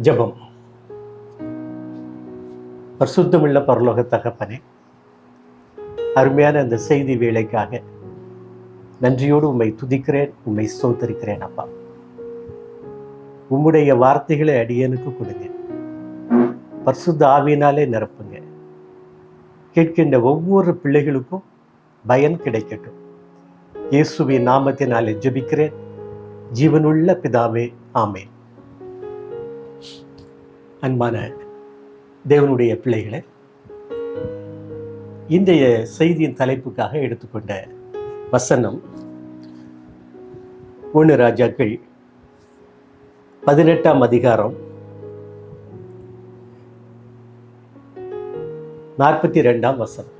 ஜெபம். பரிசுத்தமுள்ள பரலோக தகப்பனே, அருமையான அந்த செய்தி வேலைக்காக நன்றியோடு உம்மை துதிக்கிறேன், உம்மை ஸ்தோத்தரிக்கிறேன். அப்பா, உம்முடைய வார்த்தைகளை அடியனுக்கு கொடுங்க. பரிசுத்த ஆவியினாலே நிரப்புங்க. கேட்கின்ற ஒவ்வொரு பிள்ளைகளுக்கும் பயன் கிடைக்கட்டும். இயேசுவின் நாமத்தினாலே ஜெபிக்கிறேன், ஜீவனுள்ள பிதாவே, ஆமென். அன்பான தேவனுடைய பிள்ளைகளை, இன்றைய செய்தியின் தலைப்புக்காக எடுத்துக்கொண்ட வசனம் 1 ராஜாக்கள் 18ஆம் அதிகாரம் 42ஆம் வசனம்.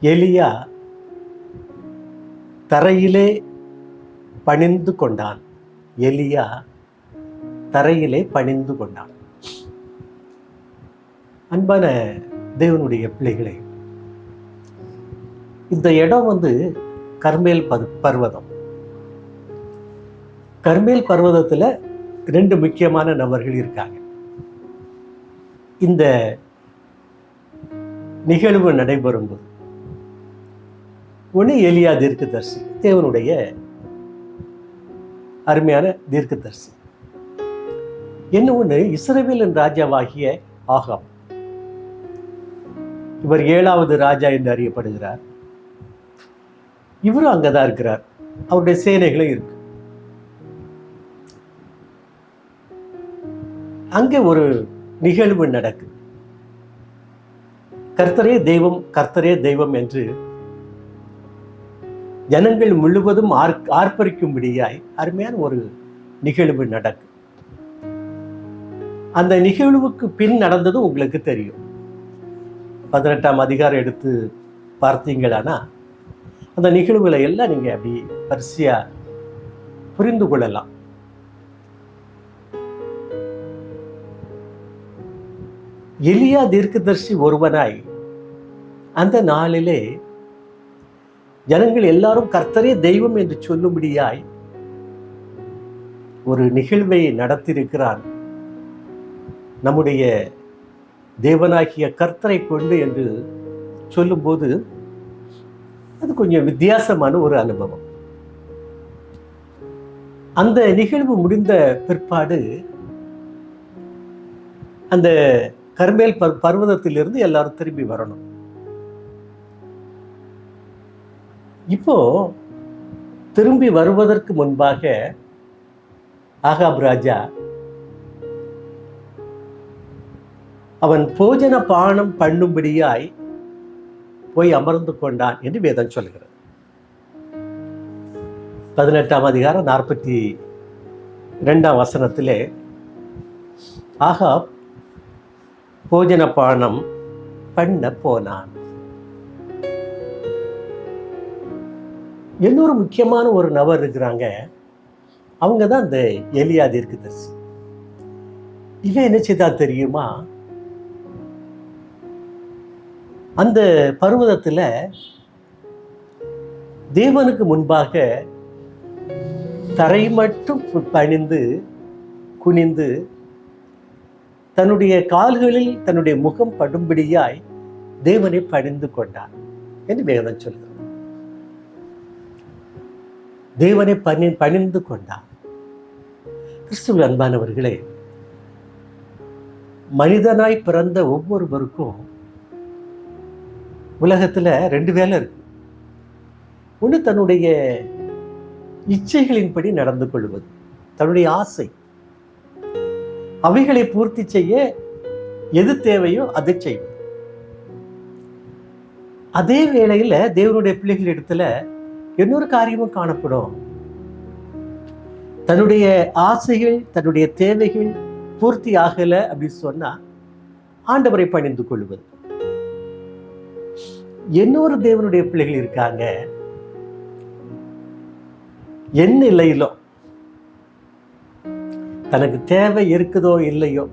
எலியா தரையிலே பணிந்து கொண்டான். எலியா தரையிலே பணிந்து கொண்டான். அன்பான தேவனுடைய பிள்ளைகளை, இந்த இடம் கர்மேல் பர்வதம். கர்மேல் பர்வதத்துல 2 முக்கியமான நபர்கள் இருக்காங்க. இந்த நிகழ்வு நடைபெறும்போது ஒன்று எலியா தீர்க்கதரிசி, தேவனுடைய அருமையான தீர்க்கதரிசி. இன்னொன்று இஸ்ரவேலின் ராஜாவாகிய ஆகாப். இவர் 7வது ராஜா என்று அறியப்படுகிறார். இவரும் அங்கதான் இருக்கிறார். அவருடைய சேனைகளும் இருக்கு. அங்கே ஒரு நிகழ்வு நடக்குது. கர்த்தரே தெய்வம், கர்த்தரே தெய்வம் என்று ஜனங்கள் முழுவதும் ஆர்ப்பரிக்கும்படியாய் அருமையான ஒரு நிகழ்வு நடக்கும். அந்த நிகழ்வுக்கு பின் நடந்ததும் உங்களுக்கு தெரியும். 18ஆம் அதிகாரம் எடுத்து பார்த்தீங்களானா அந்த நிகழ்வுகளை எல்லாம் நீங்க அப்படி வரிசையா புரிந்து கொள்ளலாம். எலியா தீர்க்கதரிசி ஒருவனாய் அந்த நாளிலே ஜனங்கள் எல்லாரும் கர்த்தரே தெய்வம் என்று சொல்லும்படியாய் ஒரு நிகழ்வை நடத்தியிருக்கிறான். நம்முடைய தேவனாகிய கர்த்தரை கொண்டு என்று சொல்லும்போது அது கொஞ்சம் வித்தியாசமான ஒரு அனுபவம். அந்த நிகழ்வு முடிந்த பிற்பாடு அந்த கர்மேல் பர்வதத்திலிருந்து எல்லாரும் திரும்பி வரணும். இப்போ திரும்பி வருவதற்கு முன்பாக ஆகாப் ராஜா அவன் போஜன பானம் பண்ணும்படியாய் போய் அமர்ந்து கொண்டான் என்று வேதம் சொல்கிறது. 18ஆம் அதிகாரம் 42ஆம் வசனத்திலே ஆகாப் போஜன பானம் பண்ண போனான். இன்னொரு முக்கியமான ஒரு நபர் இருக்கிறாங்க. அவங்க தான் இந்த எலியா தீர்க்கதரிசி. இவன் என்ன செய்தா தெரியுமா? அந்த பர்வதத்துல தேவனுக்கு முன்பாக தரை மட்டும் பணிந்து குனிந்து தன்னுடைய கால்களில் தன்னுடைய முகம் படும்படியாய் தேவனை பணிந்து கொண்டான் என்று வேதம் சொல்கிறது. தேவனை பணிந்து கொண்டான். கிறிஸ்துவ அன்பானவர்களே, மனிதனாய் பிறந்த ஒவ்வொருவருக்கும் உலகத்துல 2 வேலை இருக்கு. ஒன்று தன்னுடைய இச்சைகளின்படி நடந்து கொள்வது, தன்னுடைய ஆசை, அவைகளை பூர்த்தி செய்ய எது தேவையோ அதை செய்வது. அதே வேளையில தேவனுடைய பிள்ளைகள் இடத்துல இன்னொரு காரியமும் காணப்படும். தன்னுடைய ஆசைகள், தன்னுடைய தேவைகள் பூர்த்தி ஆகல அப்படின்னு சொன்னா ஆண்டவரை பணிந்து கொள்வது. இன்னொரு தேவனுடைய பிள்ளைகள் இருக்காங்க. என்ன நிலையிலோ தனக்கு தேவை இருக்குதோ இல்லையோ,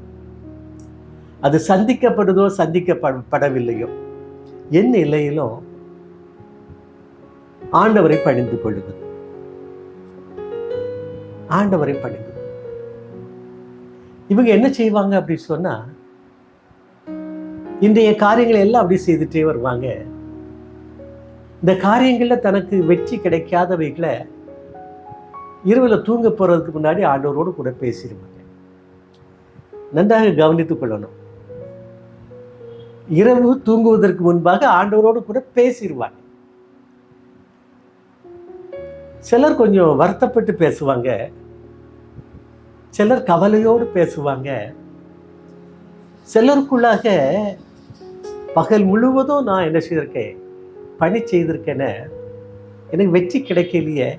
அது சந்திக்கப்படுதோ சந்திக்கப்படவில்லையோ, என் நிலையிலும் ஆண்டவரை பணிந்து கொள்ளுவது. ஆண்டவரை பணிந்து இவங்க என்ன செய்வாங்க அப்படின்னு சொன்னா, இன்றைய காரியங்களை எல்லாம் அப்படி செய்துட்டே வருவாங்க. இந்த காரியங்கள்ல தனக்கு வெற்றி கிடைக்காதவைகளை இரவுல தூங்க போறதுக்கு முன்னாடி ஆண்டவரோடு கூட பேசிடுவாங்க. நன்றாக கவனித்துக் கொள்ளணும். இரவு தூங்குவதற்கு முன்பாக ஆண்டவரோடு கூட பேசிடுவாங்க. சிலர் கொஞ்சம் வருத்தப்பட்டு பேசுவாங்க, சிலர் கவலையோடு பேசுவாங்க, சிலருக்குள்ளாக பகல் முழுவதும் நான் என்ன செய்திருக்கேன், பணி செய்திருக்கேன்னு, எனக்கு வெற்றி கிடைக்கலையே,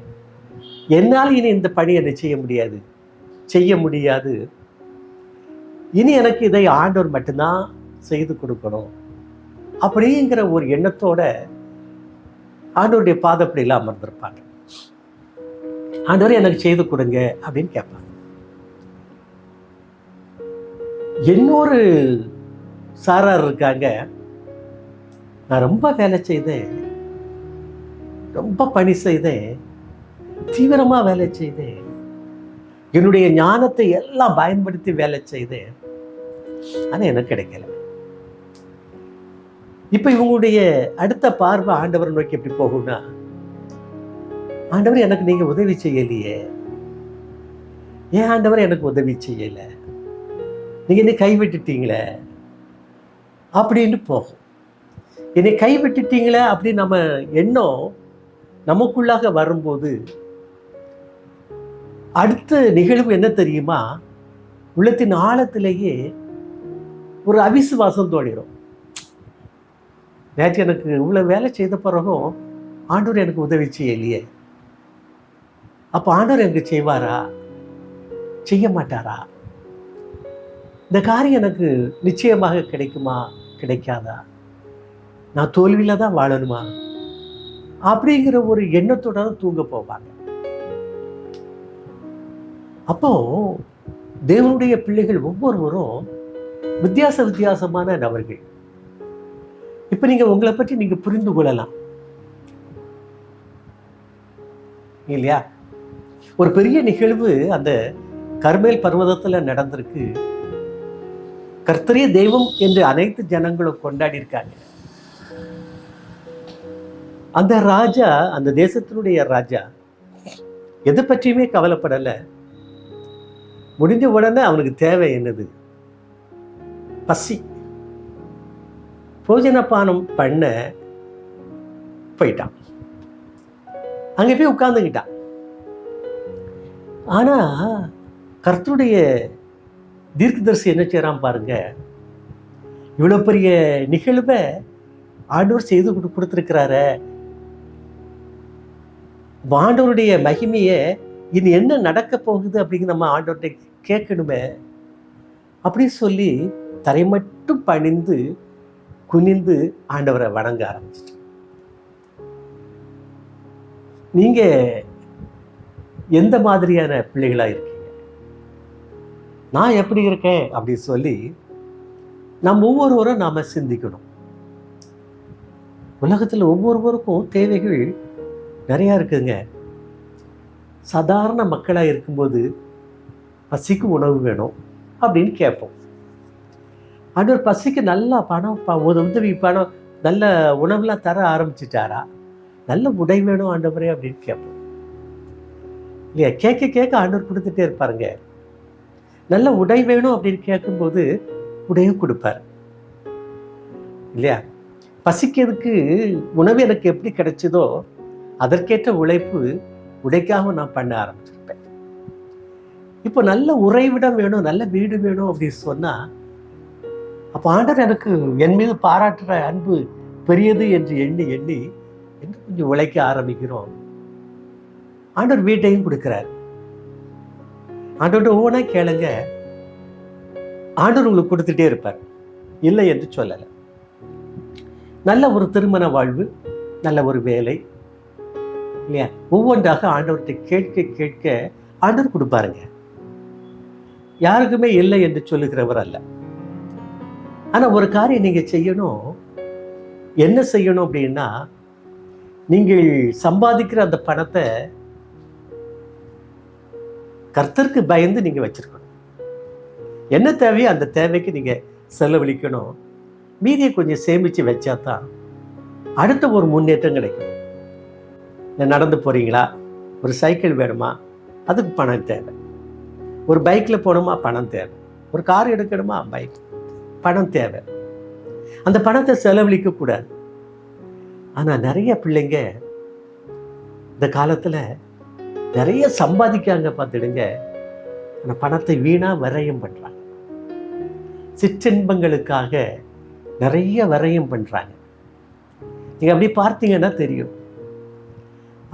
என்னால் இனி இந்த பணி என்ன செய்ய முடியாது, இனி எனக்கு இதை ஆண்டவர் மட்டும்தான் செய்து கொடுக்கணும் அப்படிங்கிற ஒரு எண்ணத்தோட ஆண்டவருடைய பாதப்படியில் அமர்ந்திருப்பாங்க. ஆண்டவர் எனக்கு செய்து கொடுங்க அப்படின்னு கேட்பாங்க. இன்னொரு சாரார் இருக்காங்க, நான் ரொம்ப வேலை செய்தேன், ரொம்ப பணி செய்தேன், தீவிரமா வேலை செய்தேன், என்னுடைய ஞானத்தை எல்லாம் பயன்படுத்தி வேலை செய்தேன், ஆனா எனக்கு கிடைக்கல. இப்ப இவங்களுடைய அடுத்த பார்வை ஆண்டவரை நோக்கி எப்படி போகும்னா, ஆண்டவர் எனக்கு நீங்க உதவி செய்யலையே, ஏன் ஆண்டவர் எனக்கு உதவி செய்யல, நீங்க என்னை கைவிட்டுட்டீங்களே அப்படின்னு போகும். என்னை கைவிட்டுட்டீங்களே அப்படின்னு நம்ம எண்ணம் நமக்குள்ளாக வரும்போது அடுத்த நிகழ்வு என்ன தெரியுமா, உள்ளத்தின் ஆழத்திலேயே ஒரு அவிசுவாசம் தோணிடும். நேற்று எனக்கு இவ்வளவு வேலை செய்த பிறகும் ஆண்டவர் எனக்கு உதவி செய்யலையே, அப்ப ஆண்டவர் எனக்கு செய்வாரா, செய்ய மாட்டாரா, இந்த காரியம் எனக்கு நிச்சயமாக கிடைக்குமா கிடைக்காதா, நான் தோல்வியில தான் வாழணுமா அப்படிங்கிற ஒரு எண்ணத்தோட தூங்க போவாங்க. அப்போ தேவனுடைய பிள்ளைகள் ஒவ்வொருவரும் வித்தியாசமான நபர்கள். இப்ப நீங்க உங்களை பற்றி நீங்க புரிந்து கொள்ளலாம் இல்லையா? ஒரு பெரிய நிகழ்வு அந்த கர்மேல் பர்வதத்துல நடந்திருக்கு. கர்த்தரே தெய்வம் என்று அனைத்து ஜனங்களும் கொண்டாடி இருக்காங்க. அந்த ராஜா, அந்த தேசத்தினுடைய ராஜா எதை பற்றியுமே கவலைப்படல. முடிஞ்ச உடனே அவனுக்கு தேவை என்னது, பசி. போஜனபானம் பண்ண போயிட்டான், அங்க போய் உட்கார்ந்துக்கிட்டான். ஆனா கர்த்தருடைய தீர்க்கதரிசி என்ன செய்யறான் பாருங்க, இவ்வளவு பெரிய நிகழ்வை ஆண்டவர் செய்து கொடுத்திருக்கிறாரு, ஆண்டவருடைய மகிமையை இனி என்ன நடக்க போகுது அப்படிங்கிற நம்ம ஆண்டவர்கிட்ட கேட்கணுமே அப்படின்னு சொல்லி தரை மட்டும் பணிந்து குனிந்து ஆண்டவரை வணங்க ஆரம்பிச்சிட்டு, நீங்க எந்த மாதிரியான பிள்ளைகளா இருக்கீங்க, நான் எப்படி இருக்கேன் அப்படின்னு சொல்லி நம்ம ஒவ்வொருவரும் நாம சிந்திக்கணும். உலகத்தில் ஒவ்வொருவருக்கும் தேவைகள் நிறையா இருக்குங்க. சாதாரண மக்களாக இருக்கும்போது பசிக்கு உணவு வேணும் அப்படின்னு கேட்போம். ஆண்டவர் பசிக்கு நல்லா பணம் உதவி பணம் நல்ல உணவுலாம் தர ஆரம்பிச்சிட்டாரா, நல்ல உடை வேணும் ஆண்டவரே அப்படின்னு கேட்போம் இல்லையா? கேட்க ஆண்டவர் கொடுத்துட்டே இருப்பாருங்க. நல்ல உடை வேணும் அப்படின்னு கேட்கும்போது உடையும் கொடுப்பார் இல்லையா? பசிக்கிறதுக்கு உணவு எனக்கு எப்படி கிடைச்சதோ அதற்கேற்ற உழைப்பு உடைக்காக நான் பண்ண ஆரம்பிச்சிருப்பேன். இப்போ நல்ல உறைவிடம் வேணும், நல்ல வீடு வேணும் அப்படின்னு சொன்னா, அப்போ ஆண்டவர் எனக்கு என் மீது பாராட்டுற அன்பு பெரியது என்று எண்ணி இன்னும் கொஞ்சம் உழைக்க ஆரம்பிக்கிறோம். ஆண்டவர் வீட்டையும் கொடுக்கிறார். ஆண்டவர்கிட்ட ஒவ்வொன்றா கேளுங்க, ஆண்டவர் உங்களுக்கு கொடுத்துட்டே இருப்பார், இல்லை என்று சொல்லலை. நல்ல ஒரு திருமண வாழ்வு, நல்ல ஒரு வேலை இல்லையா, ஒவ்வொன்றாக ஆண்டவர்கிட்ட கேட்க ஆண்டவர் கொடுப்பாருங்க. யாருக்குமே இல்லை என்று சொல்லுகிறவர் அல்ல. ஆனா ஒரு காரியம் நீங்க செய்யணும். என்ன செய்யணும் அப்படின்னா, நீங்கள் சம்பாதிக்கிற அந்த பணத்தை கர்த்தருக்கு பயந்து நீங்க வச்சிருக்கணும். என்ன தேவையோ அந்த தேவைக்கு நீங்கள் செலவழிக்கணும். மீதியை கொஞ்சம் சேமித்து வச்சா தான் அடுத்த ஒரு முன்னேற்றம் கிடைக்கும். நடந்து போகிறீங்களா, ஒரு சைக்கிள் வேணுமா, அதுக்கு பணம் தேவை. ஒரு பைக்கில் போகணுமா, பணம் தேவை. ஒரு கார் எடுக்கணுமா, பைக், பணம் தேவை. அந்த பணத்தை செலவழிக்கக்கூடாது. ஆனால் நிறைய பிள்ளைங்க இந்த காலத்தில் நிறைய சம்பாதிக்காங்க பார்த்துடுங்க. அந்த பணத்தை வீணாக விரயம் பண்ணுறாங்க. சிற்றின்பங்களுக்காக நிறைய விரயம் பண்ணுறாங்க. நீங்கள் அப்படி பார்த்தீங்கன்னா தெரியும்.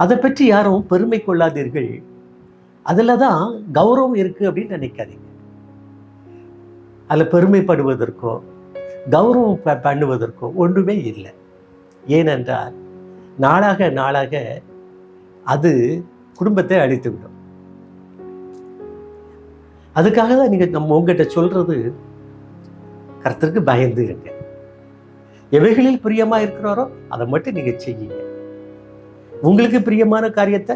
அதை பற்றி யாரும் பெருமை கொள்ளாதீர்கள். அதில் தான் கௌரவம் இருக்குது அப்படின்னு நினைக்காதீங்க. அதில் பெருமைப்படுவதற்கோ கௌரவம் பண்ணுவதற்கோ ஒன்றுமே இல்லை. ஏனென்றால் நாளாக நாளாக அது குடும்பத்தை அழித்துவிடும். அதுக்காக தான் நீங்கள் உங்ககிட்ட சொல்றது, கர்த்தருக்கு பயந்து இருங்க. எவைகளில் பிரியமா இருக்கிறாரோ அதை மட்டும் நீங்க செய்யுங்க. உங்களுக்கு பிரியமான காரியத்தை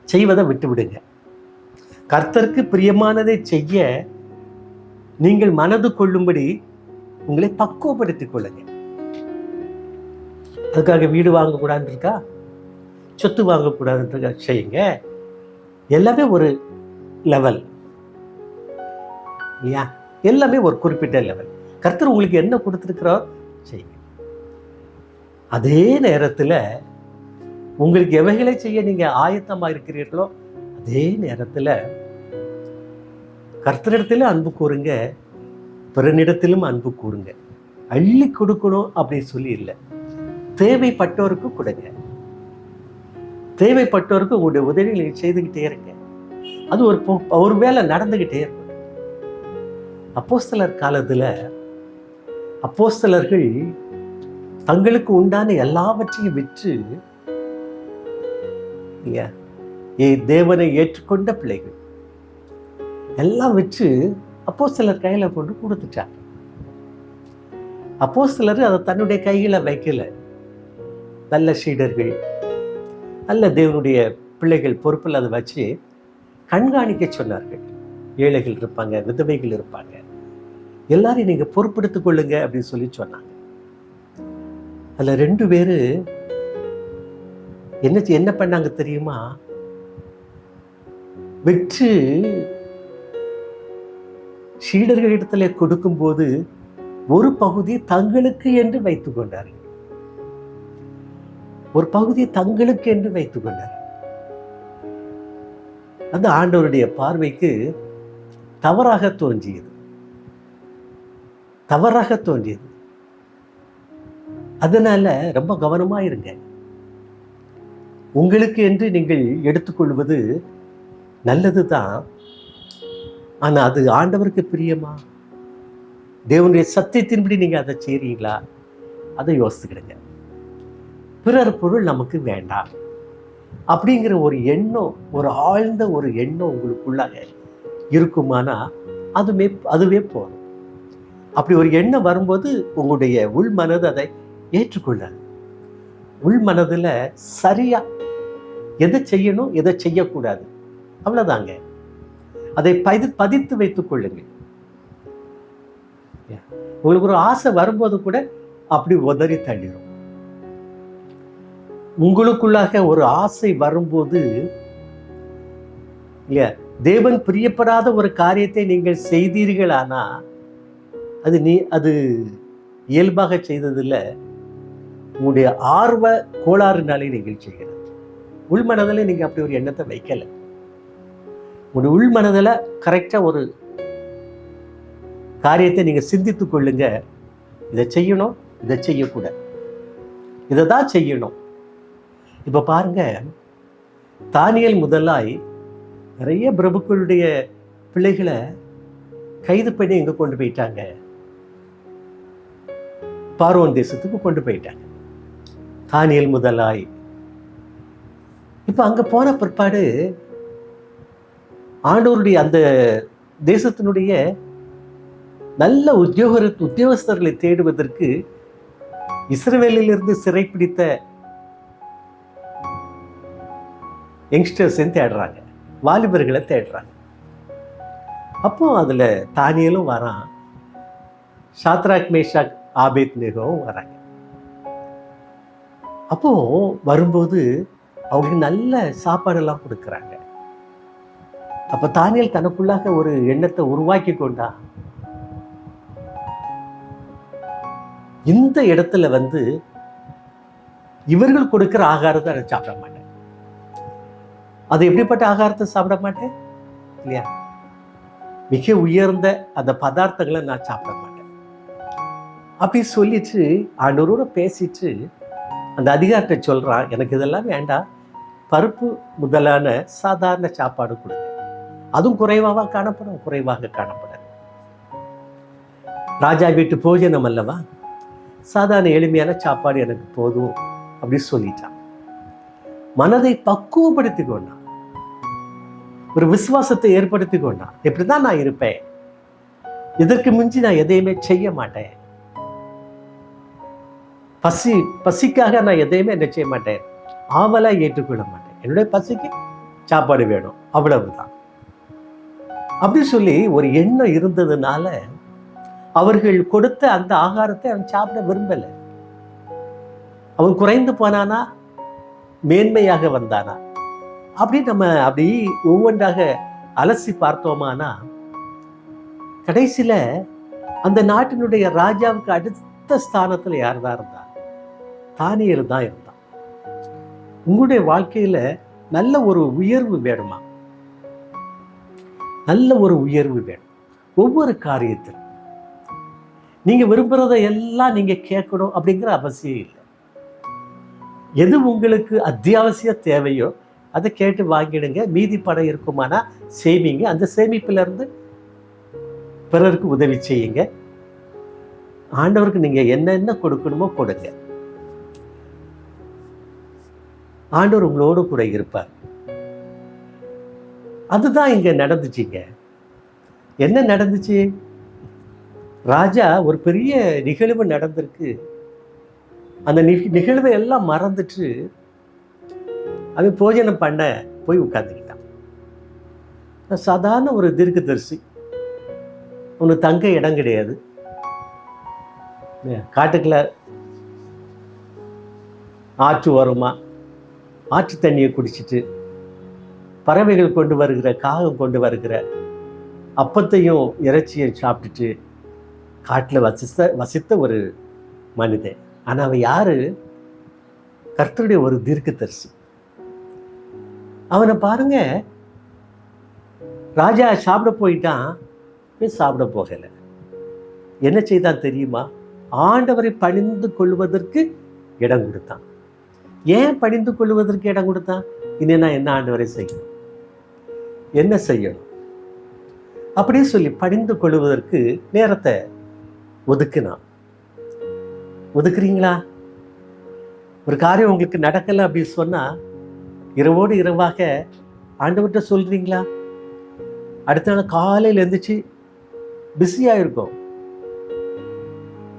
செய்வதை விட்டு விடுங்க. கர்த்தருக்கு பிரியமானதை செய்ய நீங்கள் மனது கொள்ளும்படி உங்களை பக்குவப்படுத்திக் கொள்ளுங்க. அதுக்காக வீடு வாங்கக்கூடாதுன்னு இருக்கா, சொத்து வாங்கக்கூடாதுன்னு இருக்கா, செய்யுங்க. எல்லாமே ஒரு லெவல் இல்லையா? எல்லாமே ஒரு குறிப்பிட்ட லெவல். கர்த்தர் உங்களுக்கு என்ன கொடுத்துருக்கிறார் செய்யுங்க. அதே நேரத்தில் உங்களுக்கு எவைகளை செய்ய நீங்க ஆயத்தமாக இருக்கிறீர்களோ அதே நேரத்தில் கர்த்தரிடத்திலும் அன்பு கூறுங்க, பிறனிடத்திலும் அன்பு கூறுங்க. அள்ளி கொடுக்கணும் அப்படின்னு சொல்லி இல்லை, தேவைப்பட்டோருக்கு கொடுங்க. தேவைப்பட்டோருக்கு உங்களுடைய உதவிகளை செய்துக்கிட்டே இருங்க. அது ஒரு வேலை நடந்துகிட்டே இருக்கும். அப்போஸ்தலர் காலத்தில் அப்போஸ்தலர்கள் தங்களுக்கு உண்டான எல்லாவற்றையும் விற்று தேவனை ஏற்றுக்கொண்ட பிள்ளைகள் எல்லாம் வச்சு அப்போஸ்தலர் கையில கொண்டு கொடுத்துட்டாங்க. அப்போஸ்தலர் அதை தன்னுடைய கையில வைக்கல. நல்ல சீடர்கள், நல்ல தேவனுடைய பிள்ளைகள் பொறுப்பில் அதை வச்சு கண்காணிக்க சொன்னார்கள். ஏழைகள் இருப்பாங்க, விதவைகள் இருப்பாங்க, எல்லாரையும் நீங்க பொறுப்பெடுத்துக் கொள்ளுங்க அப்படின்னு சொல்லி சொன்னாங்க. அதுல 2 பேரு என்ன பண்ணாங்க தெரியுமா? விற்று சீடர்களிடத்துல கொடுக்கும் போது ஒரு பகுதி தங்களுக்கு என்று வைத்துக் கொண்டார்கள். ஒரு பகுதியை தங்களுக்கு என்று வைத்துக் கொண்டார்கள். அந்த ஆண்டவருடைய பார்வைக்கு தவறாக தோன்றியது. அதனால ரொம்ப கவனமா இருங்க. உங்களுக்கு என்று நீங்கள் எடுத்துக்கொள்வது நல்லதுதான். ஆனா அது ஆண்டவருக்கு பிரியமா? தேவனுடைய சத்தியத்தின்படி நீங்க அதை செய்றீங்களா? அதை யோசிச்சுக்கிடுங்க. பிறர் பொருள் நமக்கு வேண்டாம் அப்படிங்கிற ஒரு எண்ணம், ஒரு ஆழ்ந்த ஒரு எண்ணம் உங்களுக்குள்ளாக இருக்குமானா அதுவே போதும். அப்படி ஒரு எண்ணம் வரும்போது உங்களுடைய உள் மனது அதை ஏற்றுக்கொள்ளாது. உள் மனதுல சரியா எதை செய்யணும், எதை செய்யக்கூடாது, அவ்வளவுதாங்க. அதை பதித்து வைத்துக் கொள்ளுங்கள். உங்களுக்கு ஒரு ஆசை வரும்போது கூட அப்படி உதறி தள்ளிடும். உங்களுக்குள்ளாக ஒரு ஆசை வரும்போது இல்லையா, தேவன் பிரியப்படாத ஒரு காரியத்தை நீங்கள் செய்தீர்களானா அது இயல்பாக செய்ததில்லை, உங்களுடைய ஆர்வ கோளாறுனாலே நீங்கள் செய்கிறது. உள்மனதில் நீங்க அப்படி ஒரு எண்ணத்தை வைக்கல. உங்களுடைய உள்மனதில் கரெக்டா ஒரு காரியத்தை நீங்க சிந்தித்துக் கொள்ளுங்க. இதை செய்யணும், இதை செய்யக்கூடாது, இதை தான் செய்யணும். இப்ப பாருங்க, தானியேல் முதலாய் நிறைய பிரபுக்களுடைய பிள்ளைகளை கைது பண்ணி எங்க கொண்டு போயிட்டாங்க? பார்வோன் தேசத்துக்கு கொண்டு போயிட்டாங்க. தானியேல் முதலாய் இப்ப அங்க போன பிற்பாடு ஆண்டவருடைய அந்த தேசத்தினுடைய நல்ல உத்தியோகஸ்தர்களை தேடுவதற்கு இஸ்ரவேலிலிருந்து சிறைப்பிடித்த யங்ஸ்டர்ஸ் தேடுறாங்க, வாலிபர்களை தேடுறாங்க. அப்போ அதில் தானியலும் வரான், சாத்ராக் மேஷாக் ஆபேத் நேகோவும் வராங்க. அப்போ வரும்போது அவங்களுக்கு நல்ல சாப்பாடெல்லாம் கொடுக்குறாங்க. அப்போ தானியல் தனக்குள்ளாக ஒரு எண்ணத்தை உருவாக்கி கொண்டா, இந்த இடத்துல இவர்கள் கொடுக்கிற ஆகாரத்தை நான் சாப்பிட மாட்டேன். அது எப்படிப்பட்ட ஆகாரத்தை சாப்பிட மாட்டேன் இல்லையா? மிக உயர்ந்த அந்த பதார்த்தங்களை நான் சாப்பிட மாட்டேன் அப்படி சொல்லிட்டு ஆண்டவரோட பேசிட்டு அந்த அதிகாரத்தை சொல்றான், எனக்கு இதெல்லாம் வேண்டாம், பருப்பு முதலான சாதாரண சாப்பாடு கொடுங்க, அதுவும் குறைவாக காணப்படும். ராஜா வீட்டு போஜனம் அல்லவா, சாதாரண எளிமையான சாப்பாடு எனக்கு போதும் அப்படி சொல்லிட்டான். மனதை பக்குவப்படுத்தி கொண்டான், ஒரு விசுவாசத்தை ஏற்படுத்தி கொண்டான். இப்படிதான் நான் இருப்பேன், இதற்கு மிஞ்சி நான் எதையுமே செய்ய மாட்டேன், பசிக்காக நான் எதையுமே என்ன செய்ய மாட்டேன், ஆவலா ஏற்றுக்கொள்ள மாட்டேன், என்னுடைய பசிக்கு சாப்பாடு வேணும், அவ்வளவுதான் அப்படி சொல்லி ஒரு எண்ணம் இருந்ததுனால அவர்கள் கொடுத்த அந்த ஆகாரத்தை அவன் சாப்பிட விரும்பலை. அவன் குறைந்து போனானா, மேன்மையாக வந்தானா, அப்படி ஒவ்வொன்றாக அலசி பார்த்தோமானா, கடைசியில அந்த நாட்டினுடைய ராஜாவுக்கு அடுத்த ஸ்தானத்துல யார் தான் இருந்தா? தானியேல் தான் இருந்தான். உங்களுடைய வாழ்க்கையில நல்ல ஒரு உயர்வு வேணுமா? நல்ல ஒரு உயர்வு வேணும். ஒவ்வொரு காரியத்தில் நீங்க விரும்புறத எல்லாம் நீங்க கேட்கணும் அப்படிங்கிற அவசியம் இல்லை. எது உங்களுக்கு அத்தியாவசிய தேவையோ அதை கேட்டு வாங்கிடுங்க. மீதி பணம் இருக்குமானா சேமிங்க. அந்த சேமிப்புல இருந்து பிறருக்கு உதவி செய்யுங்க. ஆண்டவருக்கு நீங்க என்னென்ன கொடுக்கணுமோ கொடுங்க. ஆண்டவர் உங்களோடு கூட இருப்பார். அதுதான் இங்க நடந்துச்சுங்க. என்ன நடந்துச்சு? ராஜா ஒரு பெரிய நிகழ்வு நடந்திருக்கு. அந்த நிகழ்வை எல்லாம் மறந்துட்டு அவன் போஜனம் பண்ண போய் உட்கார்ந்துக்கிட்டான். சாதாரண ஒரு தீர்க்கதரிசி, அவனுக்கு தங்க இடம் கிடையாது. காட்டுக்குள்ள ஆற்று வருமா, ஆற்று தண்ணியை குடிச்சிட்டு பறவைகள் கொண்டு வருகிற, காகம் கொண்டு வருகிற அப்பத்தையும் இறைச்சியை சாப்பிட்டுட்டு காட்டில் வசித்த ஒரு மனிதன். ஆனால் அவன் யாரு? கர்த்தருடைய ஒரு தீர்க்கதரிசி. அவனை பாருங்க, ராஜா சாப்பிட போயிட்டான், சாப்பிட போகலை. என்ன செய்தான் தெரியுமா? ஆண்டவரை பணிந்து கொள்வதற்கு இடம் கொடுத்தான். ஏன் பணிந்து கொள்வதற்கு இடம் கொடுத்தான்? இனி நான் என்ன ஆண்டவரை செய்யணும், என்ன செய்யணும் அப்படின்னு சொல்லி பணிந்து கொள்வதற்கு நேரத்தை ஒதுக்குனான். ஒதுக்குறீங்களா? ஒரு காரியம் உங்களுக்கு நடக்கலை அப்படின்னு சொன்னா இரவோடு இரவாக ஆண்டவர்கிட்ட சொல்றீங்களா? அடுத்த நாள் காலையில் எழுந்திரிச்சு பிஸியாக இருக்கும்,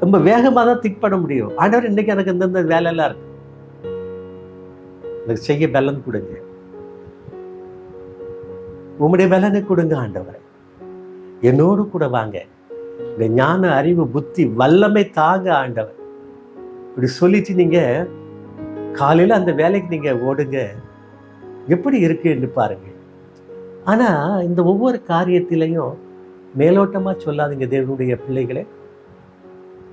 ரொம்ப வேகமாக தான் திங்க் பண்ண முடியும். ஆண்டவர் இன்னைக்கு எனக்கு இந்தந்த வேலையெல்லாம் இருக்கு, எனக்கு செய்ய பலன் கொடுங்க, உம்முடைய பலனை கொடுங்க ஆண்டவரை, என்னோடு கூட வாங்க, இந்த ஞான அறிவு புத்தி வல்லமை தாங்க ஆண்டவர் இப்படி சொல்லிட்டு நீங்க காலையில் அந்த வேலைக்கு நீங்க ஓடுங்க. எப்படி இருக்குன்னு பாருங்க. ஆனா இந்த ஒவ்வொரு காரியத்திலையும் மேலோட்டமா சொல்லாதீங்க தேவனுடைய பிள்ளைகளே.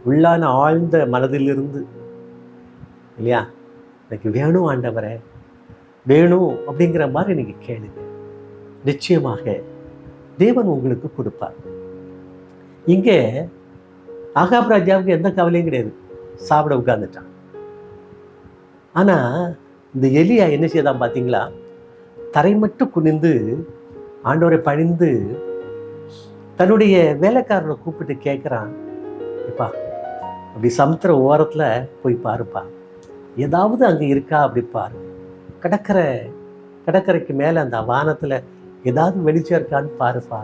உள்ளான ஆழ்ந்த மனதிலிருந்து இல்லையா, எனக்கு வேணும் ஆண்டவரே, வேணும் அப்படிங்கிற மாதிரி நீங்க கேளுங்க. நிச்சயமாக தேவன் உங்களுக்கு கொடுப்பார். இங்கே ஆகாப் ராஜாவுக்கு எந்த கவலையும் கிடையாது, சாப்பிட உட்கார்ந்துட்டான். ஆனா இந்த எலியா என்ன செய்தான் பார்த்தீங்களா? தரை மட்டும் குனிந்து ஆண்டவரை பணிந்து தன்னுடைய வேலைக்காரனை கூப்பிட்டு கேட்குறான், எப்பா அப்படி சமுத்திர ஓரத்தில் போய் பாருப்பா, ஏதாவது அங்கே இருக்கா அப்படி பாரு, கடற்கரைக்கு மேலே அந்த வானத்தில் ஏதாவது வெளிச்சம் இருக்கான்னு பாருப்பா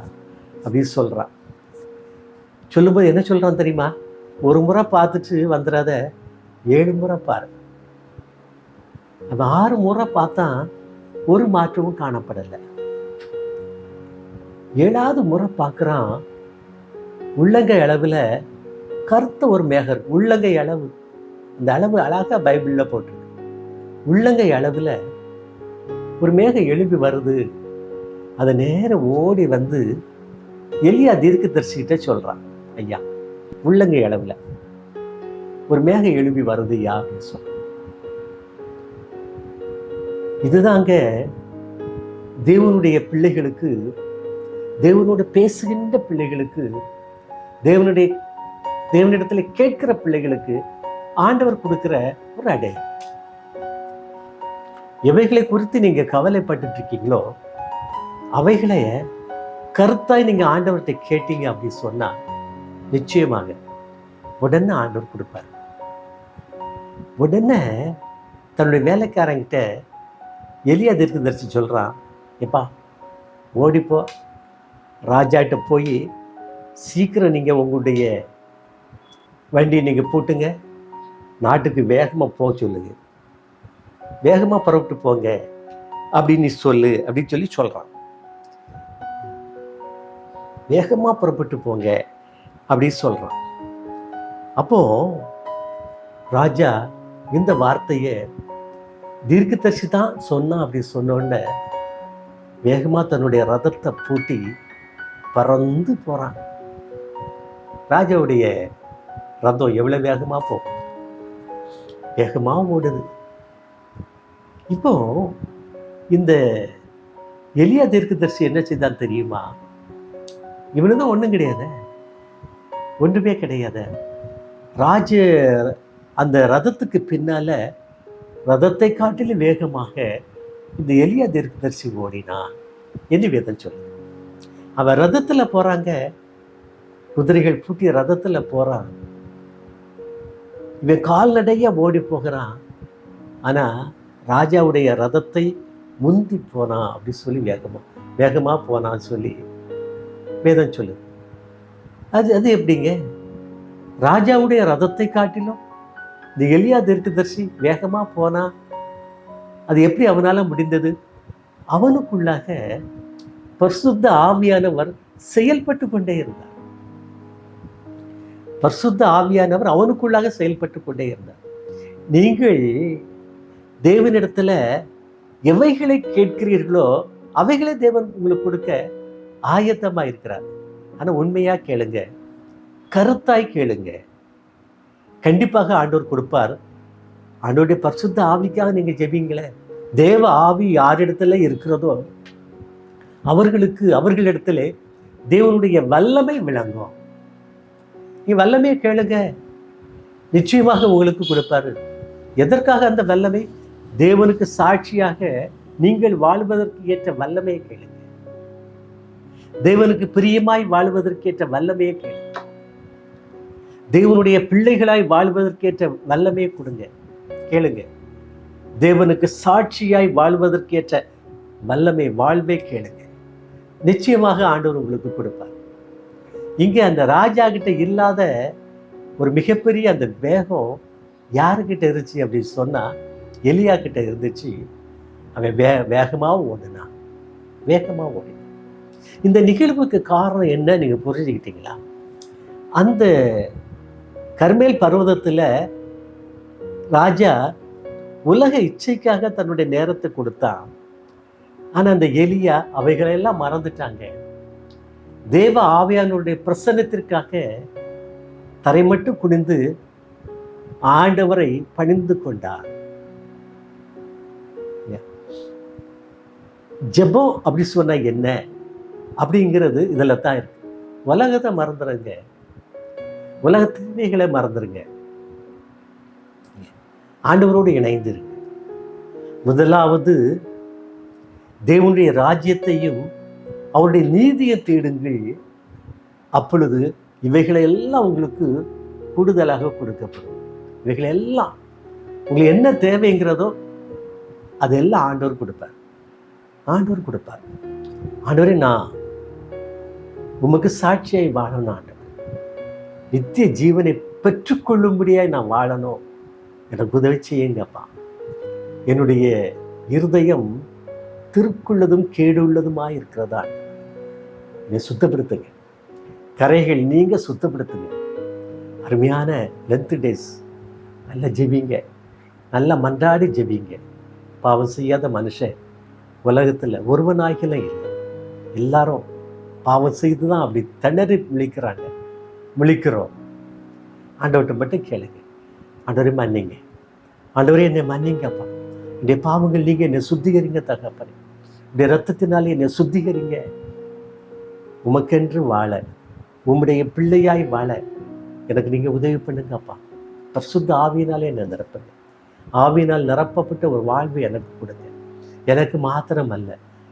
அப்படின்னு சொல்கிறான். சொல்லும்போது என்ன சொல்கிறான் தெரியுமா? ஒரு முறை பார்த்துட்டு வந்துடாத, 7 முறை பாரு. அவன் 6 முறை பார்த்தா ஒரு மாற்றமும் காணப்படலை. 7வது முறை பார்க்குறான், உள்ளங்கை அளவில் கருத்த ஒரு மேகம். உள்ளங்கை அளவு, இந்த அளவு அழகாக பைபிளில் போட்டிருக்கு. உள்ளங்கை அளவில் ஒரு மேகம் எழும்பி வருது. அதை நேரம் ஓடி வந்து எலியா தீர்க்கதரிசிகிட்ட சொல்கிறான், ஐயா உள்ளங்கை அளவில் ஒரு மேகம் எழும்பி வருது யா அப்படின்னு சொல்ற. இதுதாங்க தேவனுடைய பிள்ளைகளுக்கு, தேவனோட பேசுகின்ற பிள்ளைகளுக்கு, தேவனிடத்துல கேட்கிற பிள்ளைகளுக்கு ஆண்டவர் கொடுக்கிற ஒரு அடையாளம். எவைகளை குறித்து நீங்க கவலைப்பட்டு இருக்கீங்களோ அவைகளை கருத்தாய் நீங்க ஆண்டவர்கிட்ட கேட்டீங்க அப்படின்னு சொன்னா நிச்சயமாக உடனே ஆண்டவர் கொடுப்பார். உடனே தன்னுடைய வேலைக்காரங்கிட்ட எலியா தீர்க்கதரிசி சொல்றான், எப்பா ஓடிப்போ, ராஜாட்ட போய் சீக்கிரம் நீங்கள் உங்களுடைய வண்டியை நீங்கள் பூட்டுங்க, நாட்டுக்கு வேகமாக போக சொல்லுங்க, வேகமாக புறப்பட்டு போங்க அப்படின்னு சொல்லு அப்படின்னு சொல்லி சொல்கிறான். வேகமாக புறப்பட்டு போங்க அப்படின்னு சொல்கிறான். அப்போது ராஜா இந்த வார்த்தையை தீர்க்கதரிசி தான் சொன்னான் அப்படின்னு சொன்னோடனே வேகமாக தன்னுடைய ரதத்தை பூட்டி பறந்து போகிறான். ராஜாவுடைய ரதம் எவ்வளோ வேகமாக போகும், வேகமாக ஓடுது. இப்போ இந்த எலியா தீர்க்கதரிசி என்ன செய்தான் தெரியுமா? இவனுதான் ஒன்றும் கிடையாது, ஒன்றுமே கிடையாது. ராஜ அந்த ரதத்துக்கு பின்னால ரதத்தை காட்டிலும் வேகமாக இந்த எலியா தீர்க்கதரிசி ஓடினான் என்று வேதம் சொல்லுது. அவன் ரதத்துல போறாங்க, குதிரைகள் பூட்டிய ரதத்துல போறான். இவன் கால்நடையா ஓடி போகிறான். ஆனா ராஜாவுடைய ரதத்தை முந்தி போனான் அப்படி சொல்லி வேகமா போனான்னு சொல்லி வேதம் சொல்லுது. அது எப்படிங்க? ராஜாவுடைய ரதத்தை காட்டிலும் இந்த எலியா தீர்க்கதரிசி வேகமா போனா அது எப்படி அவனால முடிந்தது? அவனுக்குள்ளாக பரிசுத்த ஆவியானவர் செயல்பட்டு கொண்டே இருந்தார். பரிசுத்த ஆவியானவர் அவனுக்குள்ளாக செயல்பட்டு கொண்டே இருந்தார். நீங்கள் தேவனிடத்துல எவைகளை கேட்கிறீர்களோ அவைகளை தேவன் உங்களுக்கு கொடுக்க ஆயத்தமா இருக்கிறார். ஆனா உண்மையா கேளுங்க, கருத்தாய் கேளுங்க, கண்டிப்பாக ஆண்டவர் கொடுப்பார். ஆண்டவருடைய பரிசுத்த ஆவிக்காக நீங்க ஜெபிங்களேன். தேவ ஆவி யாரிடத்துல இருக்கிறதோ அவர்களிடத்துல தேவனுடைய வல்லமை விளங்கும். நீ வல்லமையை கேளுங்க, நிச்சயமாக உங்களுக்கு கொடுப்பாரு. எதற்காக அந்த வல்லமை? தேவனுக்கு சாட்சியாக நீங்கள் வாழ்வதற்கு ஏற்ற வல்லமையை கேளுங்க. தேவனுக்கு பிரியமாய் வாழ்வதற்கேற்ற வல்லமையை கேளுங்க. தேவனுடைய பிள்ளைகளாய் வாழ்வதற்கேற்ற வல்லமையை கொடுங்க, கேளுங்க. தேவனுக்கு சாட்சியாய் வாழ்வதற்கேற்ற வல்லமை வாழ்வை கேளுங்க. நிச்சயமாக ஆண்டவர் உங்களுக்கு கொடுப்பார். இங்கே அந்த ராஜா கிட்ட இல்லாத ஒரு மிகப்பெரிய அந்த வேகம் யாருக்கிட்ட இருந்துச்சு அப்படின்னு சொன்னா எலியா கிட்ட இருந்துச்சு. அவன் வேகமாக ஓடினான், வேகமாக ஓடினான். இந்த நிகழ்வுக்கு காரணம் என்ன நீங்க புரிஞ்சுக்கிட்டீங்களா? அந்த கர்மேல் பர்வதத்துல ராஜா உலக இச்சைக்காக தன்னுடைய நேரத்தை கொடுத்தான். ஆனா அந்த எலியா அவைகளெல்லாம் மறந்துட்டாங்க. தேவ ஆவியானுடைய பிரசன்னத்திற்காக தரை மட்டும் குனிந்து ஆண்டவரை பணிந்து கொண்டார். ஜெபம் அப்படி சொன்னா என்ன அப்படிங்கிறது இதுல தான் இருக்கு. உலகத்தை மறந்துடுங்க, உலக தீமைகளை மறந்துருங்க, ஆண்டவரோடு இணைந்திருங்க. முதலாவது தேவனுடைய ராஜ்யத்தையும் அவருடைய நீதியை தேடுங்கள், அப்பொழுது இவைகளை எல்லாம் உங்களுக்கு கூடுதலாக கொடுக்கப்படும். இவைகளை எல்லாம் உங்களுக்கு என்ன தேவைங்கிறதோ அதெல்லாம் ஆண்டவர் கொடுப்பார். ஆண்டவர் கொடுப்பார். ஆண்டவரே, நான் உமக்கு சாட்சியாய் வாழணும், ஆண்டவர் நித்திய ஜீவனை பெற்றுக்கொள்ளும்படியாய் நான் வாழணும், எனக்கு உதவி செய்யுங்கப்பா. என்னுடைய இருதயம் திருக்குள்ளதும் கேடுள்ளதுமாய் இருக்கிறதா, என்னை சுத்தப்படுத்துங்க. கரைகள் நீங்க சுத்தப்படுத்துங்க. அருமையான லென்த் டேஸ் நல்லா ஜெபிங்க, நல்லா மன்றாடி ஜெபிங்க. பாவம் செய்யாத மனுஷன் உலகத்தில் ஒருவனாகில இல்லை. எல்லாரும் பாவம் செய்து தான் அப்படி திணறி முழிக்கிறோம். ஆண்டவர்கிட்ட மட்டும் கேளுங்க, ஆண்டவரே மன்னிங்க, ஆண்டவரே என்னை மன்னிங்கப்பா, என்னுடைய பாவங்கள் நீங்க என்னை சுத்திகரிங்க தகப்பனே, என்னுடைய ரத்தத்தினாலே என்னை சுத்திகரிங்க. உமக்கென்று வாழ, உம்முடைய பிள்ளையாய் வாழ எனக்கு நீங்கள் உதவி பண்ணுங்கப்பா. பரிசுத்த ஆவியினாலே என்னை நிரப்புங்க. ஆவியினால் நிரப்பப்பட்ட ஒரு வாழ்வு எனக்கு கொடுங்க. எனக்கு மாத்திரம் அல்ல,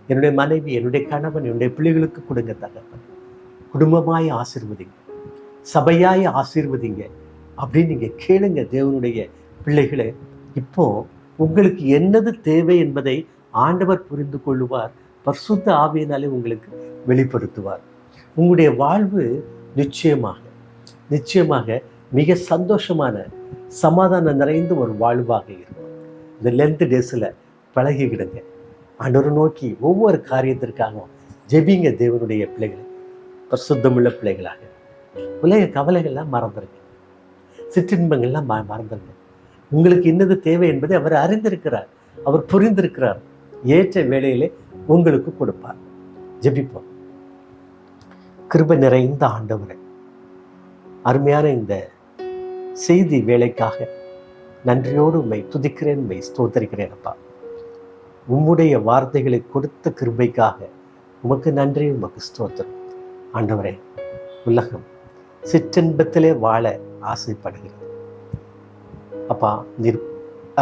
என்னுடைய மனைவி, என்னுடைய கணவன், என்னுடைய பிள்ளைகளுக்கு கொடுங்க தகப்பன். குடும்பமாய் ஆசீர்வதிங்க, சபையாய் ஆசீர்வதிங்க அப்படின்னு நீங்கள் கேளுங்க தேவனுடைய பிள்ளைகளே. இப்போ உங்களுக்கு என்னது தேவை என்பதை ஆண்டவர் புரிந்து கொள்ளுவார். பரிசுத்த ஆவியினாலே உங்களுக்கு வெளிப்படுத்துவார். உங்களுடைய வாழ்வு நிச்சயமாக மிக சந்தோஷமான, சமாதானம் நிறைந்த ஒரு வாழ்வாக இருக்கும். இந்த லென்த் டேஸில் பழகிக்கிடுங்க. ஆண்டவரை நோக்கி ஒவ்வொரு காரியத்திற்காகவும் ஜெபிங்க தேவனுடைய பிள்ளைகளை, பரிசுத்தமுள்ள பிள்ளைகளாக. உலக கவலைகள்லாம் மறந்துடுங்க, சிற்றின்பங்கள்லாம் மறந்துடுங்க. உங்களுக்கு என்னது தேவை என்பதை அவர் அறிந்திருக்கிறார், அவர் புரிந்திருக்கிறார். ஏற்ற வேளையிலே உங்களுக்கு கொடுப்பார். ஜெபிப்போம். கிருபை நிறைந்த ஆண்டவரே, அருமையான இந்த செய்தி வேலைக்காக நன்றியோடு உம்மை துதிக்கிறேன், உம்மை ஸ்தோத்தரிக்கிறேன் அப்பா. உம்முடைய வார்த்தைகளை கொடுத்த கிருபைக்காக உமக்கு நன்றி, உமக்கு ஸ்தோத்திரம். ஆண்டவரே, உலகம் சிற்றின்பத்திலே வாழ ஆசைப்படுகிறது அப்பா. நீர்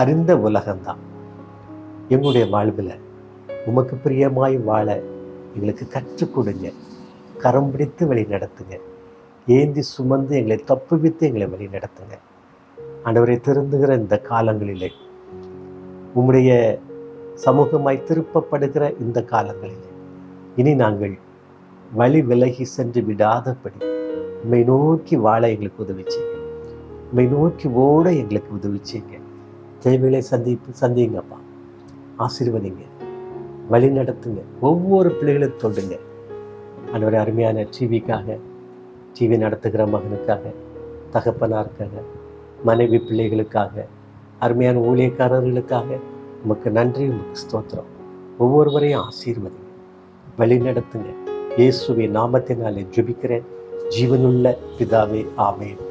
அறிந்த உலகம்தான். எங்களுடைய வாழ்வில் உமக்கு பிரியமாய் வாழ எங்களுக்கு கற்றுக் கொடுங்க. கரம் பிடித்து வழி நடத்துங்க. ஏந்தி சுமந்து எங்களை தப்புவித்து எங்களை வழி நடத்துங்க. ஆண்டவரை திருந்துகிற இந்த காலங்களிலே, உம்முடைய சமூகமாய் திருப்பப்படுகிற இந்த காலங்களிலே, இனி நாங்கள் வழி விலகி சென்று விடாதபடி உம்மை நோக்கி வாழ எங்களுக்கு உதவி செய்யுங்க. உம்மை நோக்கி ஓட எங்களுக்கு உதவி செய்யுங்க. தேவைகளை சந்திங்கப்பா. ஆசீர்வதிங்க, வழி நடத்துங்க. ஒவ்வொரு பிள்ளைகளும் தொடுங்க. ஆண்டவரே, அருமையான டிவி நடத்துகிற மகனுக்காக, தகப்பனாருக்காக, மனைவி பிள்ளைகளுக்காக, அருமையான ஊழியக்காரர்களுக்காக உமக்கு நன்றி, உமக்கு ஸ்தோத்திரம். ஒவ்வொருவரையும் ஆசீர்வதிங்க, வழி நடத்துங்க. இயேசுவின் நாமத்தினாலே ஜெபிக்கிறேன் ஜீவனுள்ள பிதாவே, ஆமென்.